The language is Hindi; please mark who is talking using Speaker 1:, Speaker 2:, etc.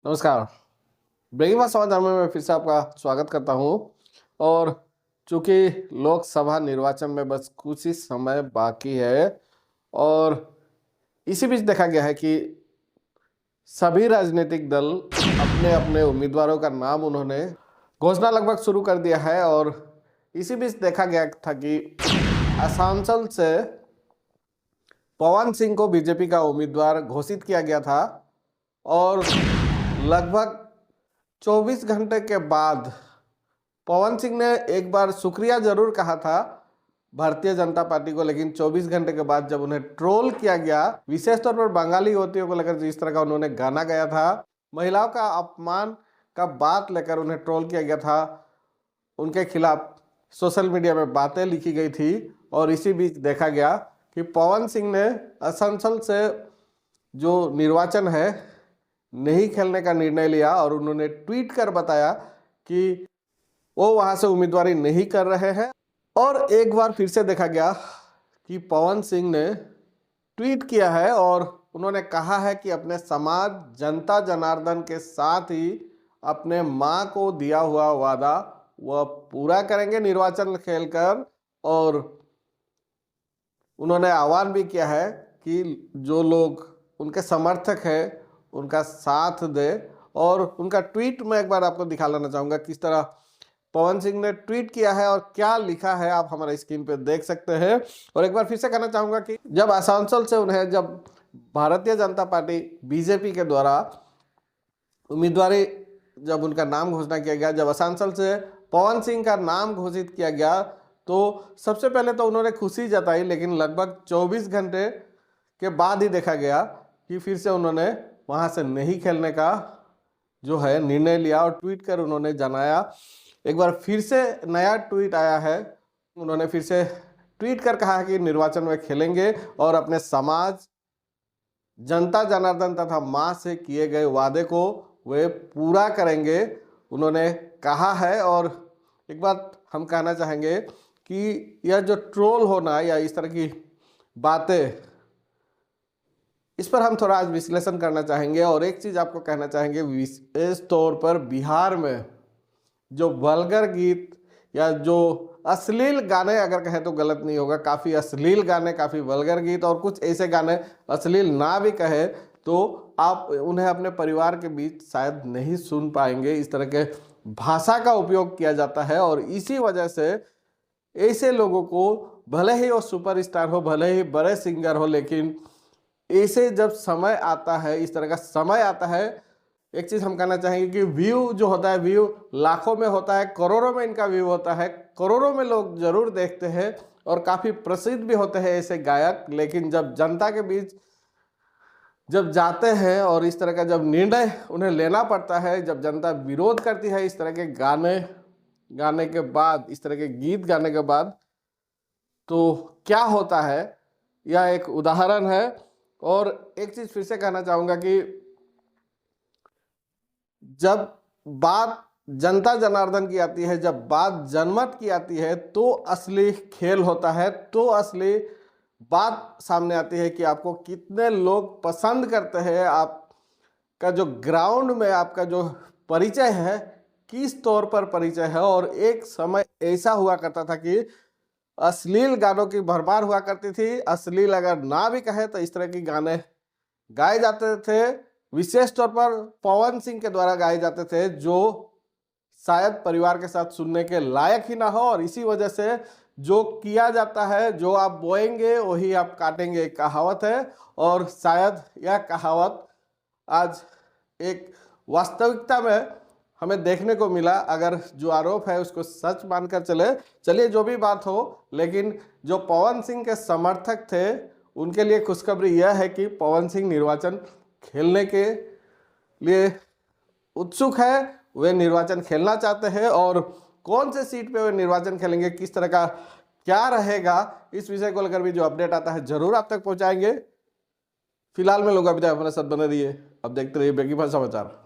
Speaker 1: नमस्कार। ब्रेकिंग समाचार में मैं फिर से आपका स्वागत करता हूं। और चूंकि लोकसभा निर्वाचन में बस कुछ ही समय बाकी है और इसी बीच देखा गया है कि सभी राजनीतिक दल अपने अपने उम्मीदवारों का नाम उन्होंने घोषणा लगभग शुरू कर दिया है। और इसी बीच देखा गया था कि आसनसोल से पवन सिंह को बीजेपी का उम्मीदवार घोषित किया गया था और लगभग 24 घंटे के बाद पवन सिंह ने एक बार शुक्रिया जरूर कहा था भारतीय जनता पार्टी को, लेकिन 24 घंटे के बाद जब उन्हें ट्रोल किया गया, विशेष तौर पर बंगाली युवतियों को लेकर जिस तरह का उन्होंने गाना गाया था, महिलाओं का अपमान का बात लेकर उन्हें ट्रोल किया गया था, उनके खिलाफ सोशल मीडिया में बातें लिखी गई थी। और इसी बीच देखा गया कि पवन सिंह ने आसनसोल से जो निर्वाचन है नहीं खेलने का निर्णय लिया और उन्होंने ट्वीट कर बताया कि वो वहां से उम्मीदवारी नहीं कर रहे हैं। और एक बार फिर से देखा गया कि पवन सिंह ने ट्वीट किया है और उन्होंने कहा है कि अपने समाज जनता जनार्दन के साथ ही अपने मां को दिया हुआ वादा वह पूरा करेंगे निर्वाचन खेलकर। और उन्होंने आह्वान भी किया है कि जो लोग उनके समर्थक हैं उनका साथ दे। और उनका ट्वीट मैं एक बार आपको दिखा लेना चाहूँगा किस तरह पवन सिंह ने ट्वीट किया है और क्या लिखा है, आप हमारे स्क्रीन पे देख सकते हैं। और एक बार फिर से कहना चाहूँगा कि जब आसनसोल से उन्हें जब भारतीय जनता पार्टी बीजेपी के द्वारा उम्मीदवारी जब उनका नाम घोषणा किया गया, जब आसनसोल से पवन सिंह का नाम घोषित किया गया तो सबसे पहले तो उन्होंने खुशी जताई, लेकिन लगभग 24 घंटे के बाद ही देखा गया कि फिर से उन्होंने वहां से नहीं खेलने का जो है निर्णय लिया और ट्वीट कर उन्होंने जनाया। एक बार फिर से नया ट्वीट आया है, उन्होंने फिर से ट्वीट कर कहा है कि निर्वाचन में खेलेंगे और अपने समाज जनता जनार्दन तथा मां से किए गए वादे को वे पूरा करेंगे, उन्होंने कहा है। और एक बात हम कहना चाहेंगे कि यह जो ट्रोल होना या इस तरह की बातें, इस पर हम थोड़ा आज विश्लेषण करना चाहेंगे। और एक चीज़ आपको कहना चाहेंगे, विशेष तौर पर बिहार में जो वल्गर गीत या जो अश्लील गाने, अगर कहें तो गलत नहीं होगा, काफ़ी अश्लील गाने, काफ़ी वल्गर गीत और कुछ ऐसे गाने अश्लील ना भी कहे तो आप उन्हें अपने परिवार के बीच शायद नहीं सुन पाएंगे। इस तरह के भाषा का उपयोग किया जाता है और इसी वजह से ऐसे लोगों को, भले ही वो सुपरस्टार हो, भले ही बड़े सिंगर हो, लेकिन ऐसे जब समय आता है, इस तरह का समय आता है, एक चीज़ हम कहना चाहेंगे कि व्यू जो होता है, व्यू लाखों में होता है, करोड़ों में इनका व्यू होता है, करोड़ों में लोग जरूर देखते हैं और काफ़ी प्रसिद्ध भी होते हैं ऐसे गायक। लेकिन जब जनता के बीच जब जाते हैं और इस तरह का जब निर्णय उन्हें लेना पड़ता है, जब जनता विरोध करती है इस तरह के गाने गाने के बाद, इस तरह के गीत गाने के बाद, तो क्या होता है, यह एक उदाहरण है। और एक चीज़ फिर से कहना चाहूँगा कि जब बात जनता जनार्दन की आती है, जब बात जनमत की आती है, तो असली खेल होता है, तो असली बात सामने आती है कि आपको कितने लोग पसंद करते हैं, आपका जो ग्राउंड में आपका जो परिचय है किस तौर पर परिचय है। और एक समय ऐसा हुआ करता था कि अश्लील गानों की भरमार हुआ करती थी, अश्लील अगर ना भी कहे तो इस तरह के गाने गाए जाते थे, विशेष तौर पर पवन सिंह के द्वारा गाए जाते थे, जो शायद परिवार के साथ सुनने के लायक ही ना हो। और इसी वजह से जो किया जाता है, जो आप बोएंगे वही आप काटेंगे, एक कहावत है। और शायद यह कहावत आज एक वास्तविकता में हमें देखने को मिला। अगर जो आरोप है उसको सच मानकर चलिए जो भी बात हो, लेकिन जो पवन सिंह के समर्थक थे उनके लिए खुशखबरी यह है कि पवन सिंह निर्वाचन खेलने के लिए उत्सुक है, वे निर्वाचन खेलना चाहते हैं। और कौन से सीट पे वे निर्वाचन खेलेंगे, किस तरह का क्या रहेगा, इस विषय को लेकर भी जो अपडेट आता है जरूर आप तक पहुंचाएंगे। फिलहाल में लोग अभी तक अपने साथ बने रहिए, अब देखते रहिए ब्रेकिंग समाचार।